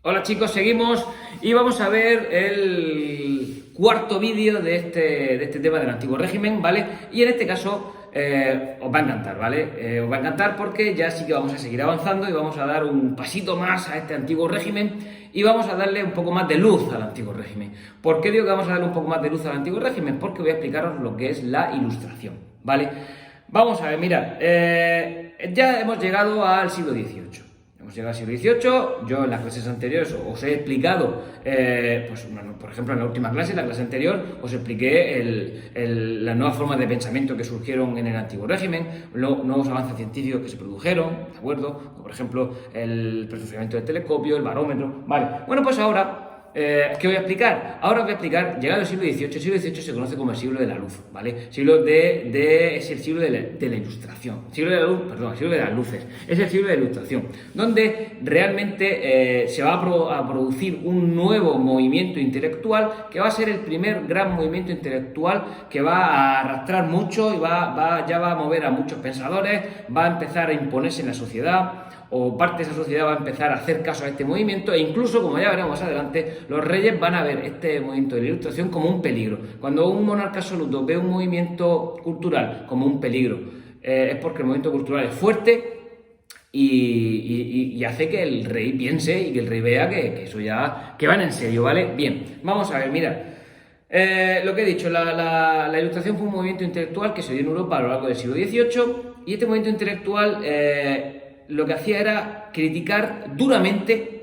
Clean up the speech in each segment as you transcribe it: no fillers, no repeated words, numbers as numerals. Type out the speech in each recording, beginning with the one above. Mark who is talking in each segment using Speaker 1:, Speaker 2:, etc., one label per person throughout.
Speaker 1: Hola chicos, seguimos y vamos a ver el cuarto vídeo de este tema del antiguo régimen, ¿vale? Y en este caso os va a encantar, ¿vale? Os va a encantar porque ya sí que vamos a seguir avanzando y vamos a dar un pasito más a este antiguo régimen y vamos a darle un poco más de luz al antiguo régimen. ¿Por qué digo que vamos a darle un poco más de luz al antiguo régimen? Porque voy a explicaros lo que es la ilustración, ¿vale? Vamos a ver, mirad, ya hemos llegado al siglo XVIII. Hemos llegado al siglo XVIII, yo en las clases anteriores os he explicado, por ejemplo en la última clase, en la clase anterior, os expliqué las nuevas formas de pensamiento que surgieron en el antiguo régimen, los nuevos avances científicos que se produjeron, ¿de acuerdo? Como por ejemplo el perfeccionamiento del telescopio, el barómetro, ¿vale? Bueno, pues ahora... ¿qué voy a explicar? Ahora os voy a explicar, llegado al siglo XVIII, el siglo XVIII se conoce como el siglo de la luz, ¿vale? Es el siglo de la ilustración, siglo de la luz, perdón, el siglo de las luces, es el siglo de la ilustración, donde realmente se va a producir un nuevo movimiento intelectual que va a ser el primer gran movimiento intelectual que va a arrastrar mucho y ya va a mover a muchos pensadores, va a empezar a imponerse en la sociedad, o parte de esa sociedad va a empezar a hacer caso a este movimiento e incluso, como ya veremos más adelante, los reyes van a ver este movimiento de la ilustración como un peligro. Cuando un monarca absoluto ve un movimiento cultural como un peligro, es porque el movimiento cultural es fuerte y hace que el rey piense y que el rey vea que eso ya, que van en serio, ¿vale? Bien, vamos a ver, mira. Lo que he dicho, la ilustración fue un movimiento intelectual que se dio en Europa a lo largo del siglo XVIII y este movimiento intelectual lo que hacía era criticar duramente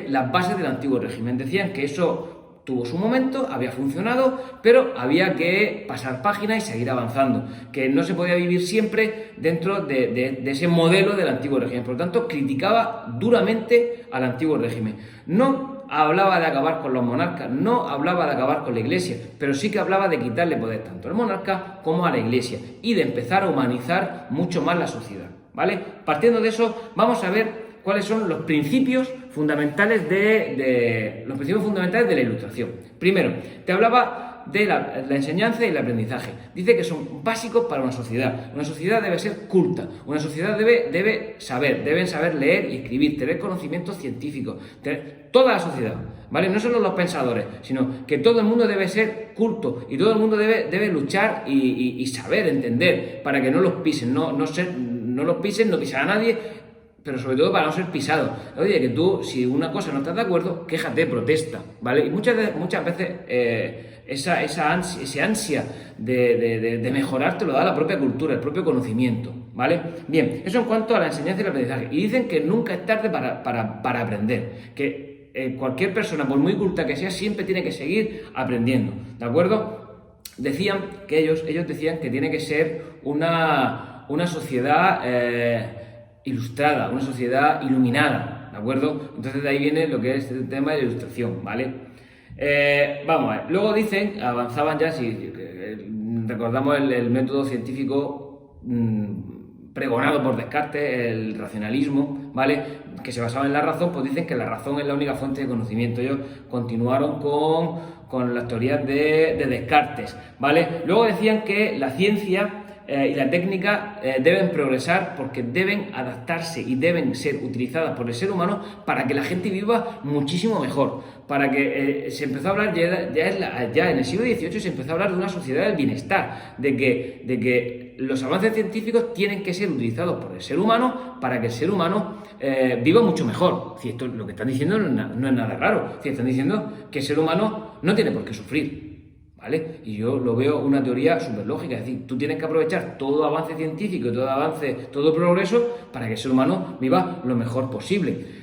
Speaker 1: las bases del antiguo régimen. Decían que eso tuvo su momento, había funcionado, pero había que pasar página y seguir avanzando, que no se podía vivir siempre dentro de ese modelo del antiguo régimen. Por lo tanto, criticaba duramente al antiguo régimen. No hablaba de acabar con los monarcas, no hablaba de acabar con la iglesia, pero sí que hablaba de quitarle poder tanto al monarca como a la iglesia y de empezar a humanizar mucho más la sociedad, ¿vale? Partiendo de eso, vamos a ver cuáles son los principios fundamentales de la ilustración. Primero, te hablaba de la enseñanza y el aprendizaje. Dice que son básicos para una sociedad. Una sociedad debe ser culta, una sociedad deben saber leer y escribir, tener conocimientos científicos, toda la sociedad, ¿vale? No solo los pensadores, sino que todo el mundo debe ser culto y todo el mundo debe luchar y saber entender para que no los pisen, no los pisen, no pisar a nadie, pero sobre todo para no ser pisado. Oye, que tú, si una cosa no estás de acuerdo, quéjate, protesta, ¿vale? Y muchas veces ese ansia de mejorar te lo da la propia cultura, el propio conocimiento, ¿vale? Bien, eso en cuanto a la enseñanza y el aprendizaje. Y dicen que nunca es tarde para aprender, que cualquier persona, por muy culta que sea, siempre tiene que seguir aprendiendo, ¿de acuerdo? Decían que ellos decían que tiene que ser una sociedad ilustrada, una sociedad iluminada, ¿de acuerdo? Entonces de ahí viene lo que es el tema de la ilustración, ¿vale? Vamos a ver, luego dicen, avanzaban ya, si recordamos el método científico pregonado por Descartes, el racionalismo, ¿vale? Que se basaba en la razón, pues dicen que la razón es la única fuente de conocimiento. Ellos continuaron con las teorías de Descartes, ¿vale? Luego decían que la ciencia y la técnica deben progresar porque deben adaptarse y deben ser utilizadas por el ser humano para que la gente viva muchísimo mejor, para que se empezó a hablar ya en el siglo XVIII se empezó a hablar de una sociedad del bienestar, de que los avances científicos tienen que ser utilizados por el ser humano para que el ser humano viva mucho mejor. Si esto lo que están diciendo no es nada raro, si están diciendo que el ser humano no tiene por qué sufrir, ¿vale? Y yo lo veo una teoría súper lógica, es decir, tú tienes que aprovechar todo avance científico, todo progreso para que el ser humano viva lo mejor posible.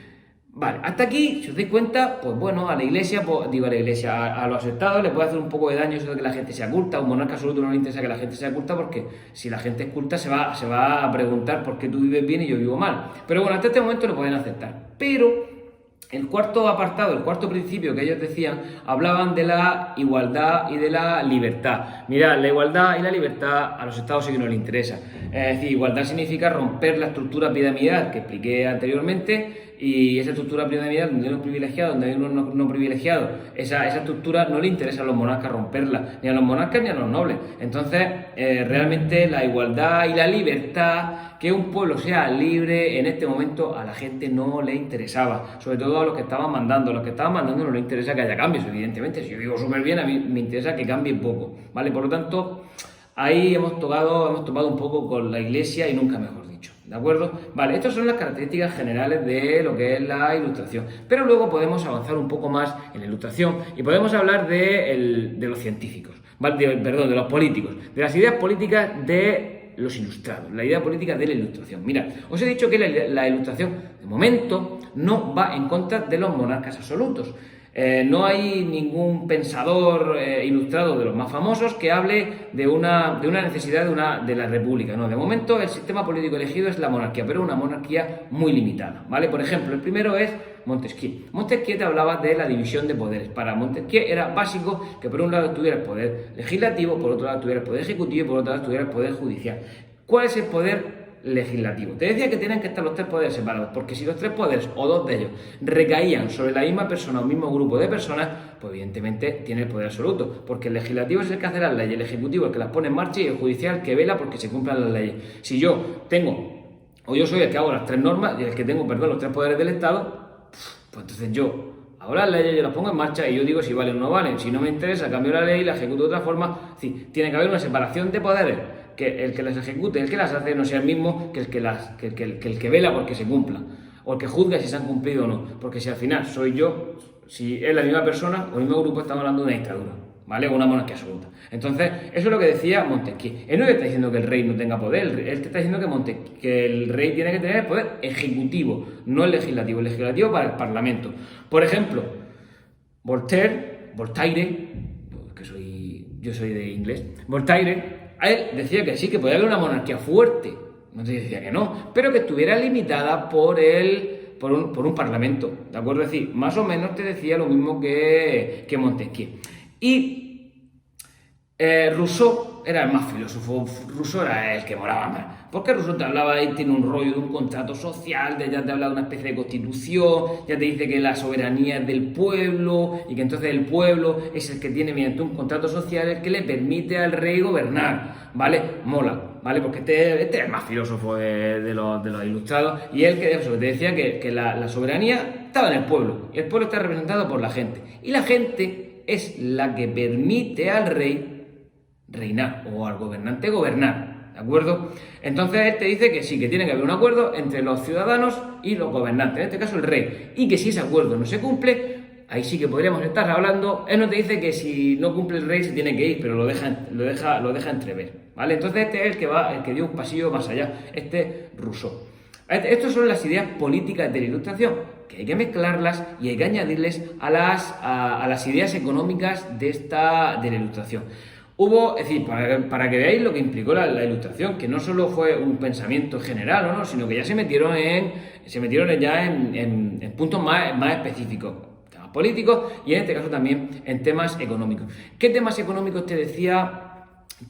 Speaker 1: Vale, hasta aquí, si os dais cuenta, pues bueno, a la iglesia, a los estados le puede hacer un poco de daño eso de que la gente sea culta. A un monarca absoluto no le interesa que la gente sea culta porque si la gente es culta se va a preguntar por qué tú vives bien y yo vivo mal. Pero bueno, hasta este momento lo pueden aceptar. Pero el cuarto apartado, el cuarto principio que ellos decían, hablaban de la igualdad y de la libertad. Mirad, la igualdad y la libertad a los estados sí que no les interesa. Es decir, igualdad significa romper la estructura piramidal que expliqué anteriormente, y esa estructura piramidal donde hay unos privilegiados, donde hay unos no privilegiados, esa estructura no le interesa a los monarcas romperla, ni a los monarcas ni a los nobles. Entonces, realmente la igualdad y la libertad, que un pueblo sea libre, en este momento a la gente no le interesaba, sobre todo a los que estaban mandando. A los que estaban mandando no les interesa que haya cambios, evidentemente. Si yo digo súper bien, a mí me interesa que cambie poco, ¿vale? Por lo tanto, ahí hemos topado un poco con la Iglesia y nunca mejor dicho, ¿de acuerdo? Vale, estas son las características generales de lo que es la Ilustración, pero luego podemos avanzar un poco más en la Ilustración y podemos hablar de los científicos, ¿vale? Perdón, de los políticos, de las ideas políticas de los ilustrados, la idea política de la Ilustración. Mira, os he dicho que la Ilustración, de momento, no va en contra de los monarcas absolutos. No hay ningún pensador ilustrado de los más famosos que hable de una necesidad de la república. No, de momento el sistema político elegido es la monarquía, pero una monarquía muy limitada, ¿vale? Por ejemplo, el primero es Montesquieu. Montesquieu te hablaba de la división de poderes. Para Montesquieu era básico que por un lado tuviera el poder legislativo, por otro lado tuviera el poder ejecutivo y por otro lado tuviera el poder judicial. ¿Cuál es el poder legislativo? Te decía que tienen que estar los tres poderes separados, porque si los tres poderes o dos de ellos recaían sobre la misma persona o mismo grupo de personas, pues evidentemente tiene el poder absoluto, porque el legislativo es el que hace las leyes, el ejecutivo es el que las pone en marcha y el judicial el que vela porque se cumplan las leyes. Si yo soy el que hago las tres normas y el que tengo, los tres poderes del Estado, pues entonces yo hago las leyes, yo las pongo en marcha y yo digo si valen o no valen. Si no me interesa, cambio la ley y la ejecuto de otra forma. Sí, tiene que haber una separación de poderes, que el que las ejecute, el que las hace, no sea el mismo que el que vela porque se cumplan, o el que juzga si se han cumplido o no, porque si al final soy yo, si es la misma persona o el mismo grupo, estamos hablando de una dictadura, ¿vale? O una monarquía absoluta. Entonces, eso es lo que decía Montesquieu. Él no le está diciendo que el rey no tenga poder, él te está diciendo que el rey tiene que tener el poder ejecutivo, no el legislativo para el parlamento. Por ejemplo, Voltaire, yo soy de inglés, Voltaire, a él decía que sí, que podía haber una monarquía fuerte, no te decía que no, pero que estuviera limitada por un parlamento, ¿de acuerdo? Es decir, más o menos te decía lo mismo que Montesquieu. Y Rousseau era el más filósofo, Rousseau era el que moraba más. Porque Rousseau te hablaba ahí, tiene un rollo de un contrato social, ya te habla de una especie de constitución, ya te dice que la soberanía es del pueblo y que entonces el pueblo es el que tiene mediante un contrato social el que le permite al rey gobernar, ¿vale? Mola, ¿vale? Porque este es el más filósofo de los ilustrados y él que te decía que la soberanía estaba en el pueblo y el pueblo está representado por la gente y la gente es la que permite al rey reinar o al gobernante gobernar. ¿De acuerdo? Entonces él te dice que sí, que tiene que haber un acuerdo entre los ciudadanos y los gobernantes, en este caso el rey, y que si ese acuerdo no se cumple, ahí sí que podríamos estar hablando. Él no te dice que si no cumple el rey se tiene que ir, pero lo deja entrever, ¿vale? Entonces este es el que dio un pasillo más allá, Rousseau. Estas son las ideas políticas de la Ilustración, que hay que mezclarlas y hay que añadirles a las ideas económicas de la Ilustración. Es decir, para que veáis lo que implicó la Ilustración, que no solo fue un pensamiento general, ¿no? Sino que ya se metieron ya en puntos más específicos, temas políticos y en este caso también en temas económicos. ¿Qué temas económicos te decía lo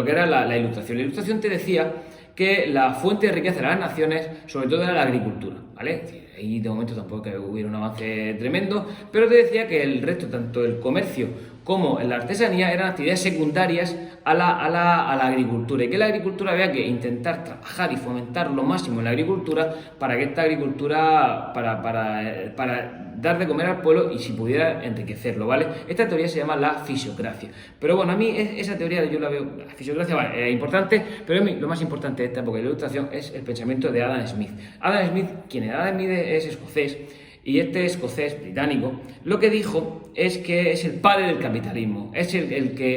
Speaker 1: que era la Ilustración? La Ilustración te decía que la fuente de riqueza de las naciones, sobre todo, era la agricultura, ¿vale? Ahí de momento tampoco que hubiera un avance tremendo, pero te decía que el resto, tanto el comercio como la artesanía, eran actividades secundarias a la agricultura, y que la agricultura había que intentar trabajar y fomentar lo máximo en la agricultura para que esta agricultura, para dar de comer al pueblo y si pudiera enriquecerlo, ¿vale? Esta teoría se llama la fisiocracia. Pero bueno, a mí esa teoría yo la veo, la fisiocracia es importante, pero lo más importante de esta época de la Ilustración es el pensamiento de Adam Smith. Adam Smith, Adam Smith es escocés, y este escocés británico lo que dijo es que es el padre del capitalismo, es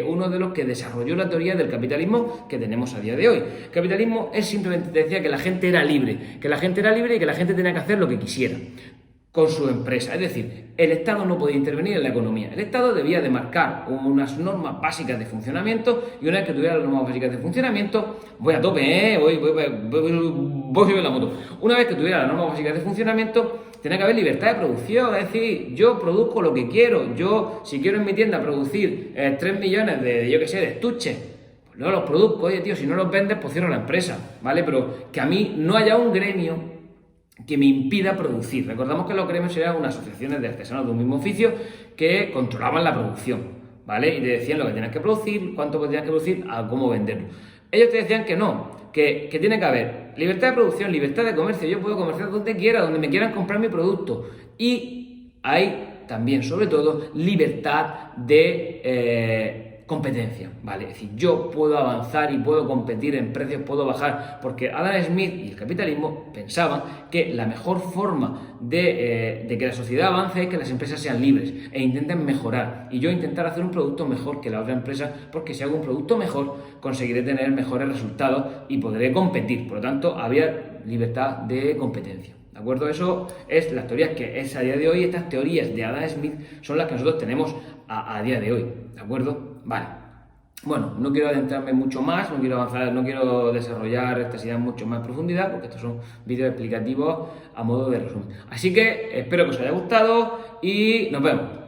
Speaker 1: uno de los que desarrolló la teoría del capitalismo que tenemos a día de hoy. El capitalismo es simplemente, decía que la gente era libre, y que la gente tenía que hacer lo que quisiera con su empresa. Es decir, el Estado no podía intervenir en la economía. El Estado debía de marcar unas normas básicas de funcionamiento y una vez que tuviera las normas básicas de funcionamiento, voy a tope, voy a la moto. Una vez que tuviera las normas básicas de funcionamiento, tenía que haber libertad de producción, es decir, yo produzco lo que quiero. Yo, si quiero en mi tienda producir 3 millones de estuches, pues luego los produzco. Oye, tío, si no los vendes, pues cierro la empresa, ¿vale? Pero que a mí no haya un gremio que me impida producir. Recordamos que los gremios eran unas asociaciones de artesanos de un mismo oficio que controlaban la producción, ¿vale? Y te decían lo que tenías que producir, cuánto tenías que producir, a cómo venderlo. Ellos te decían que no, que tiene que haber libertad de producción, libertad de comercio. Yo puedo comerciar donde quiera, donde me quieran comprar mi producto. Y hay también, sobre todo, libertad de competencia, ¿vale? Es decir, yo puedo avanzar y puedo competir en precios, puedo bajar, porque Adam Smith y el capitalismo pensaban que la mejor forma de que la sociedad avance es que las empresas sean libres e intenten mejorar, y yo intentar hacer un producto mejor que la otra empresa, porque si hago un producto mejor conseguiré tener mejores resultados y podré competir. Por lo tanto, había libertad de competencia. ¿De acuerdo? Eso es las teorías que es a día de hoy. Estas teorías de Adam Smith son las que nosotros tenemos a día de hoy. ¿De acuerdo? Vale. Bueno, no quiero adentrarme mucho más, no quiero avanzar, no quiero desarrollar estas ideas mucho más en profundidad, porque estos son vídeos explicativos a modo de resumen. Así que espero que os haya gustado y nos vemos.